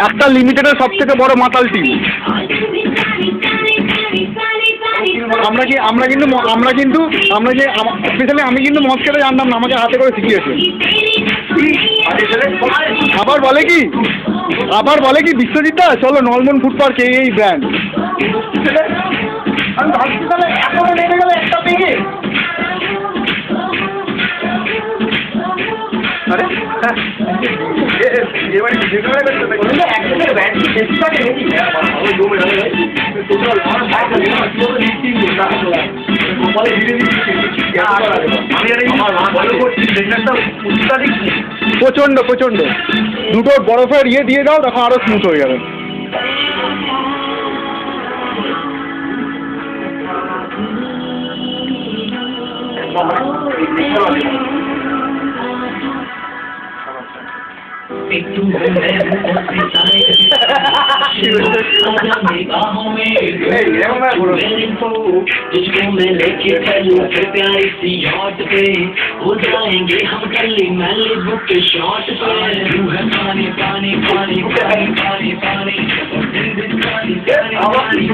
একটা লিমিটেডের সব থেকে বড় মাতাল টিম। স্পেশালি আমি কিন্তু মদ খেতে জানতাম না, আমাকে হাতে করে শিখিয়েছে। আবার বলে কি বিশ্বজিৎ দা চলো নলমন ফুড পার্ক এই ব্র্যান্ড। আমি ভাবছি তাহলে এখনো নেমে গেল একটা পেয়ে। প্রচন্ড দুটো বরফের ইয়ে দিয়ে দাও, তখন আরো স্মুথ হয়ে যাবে। तुझको मैं लेके चलूं फिर प्यारी सी यॉट पे हो जाएंगे हम कल्ली मैलिबू के शॉट पे तू है पानी पानी पानी पानी पानी पानी पानी पानी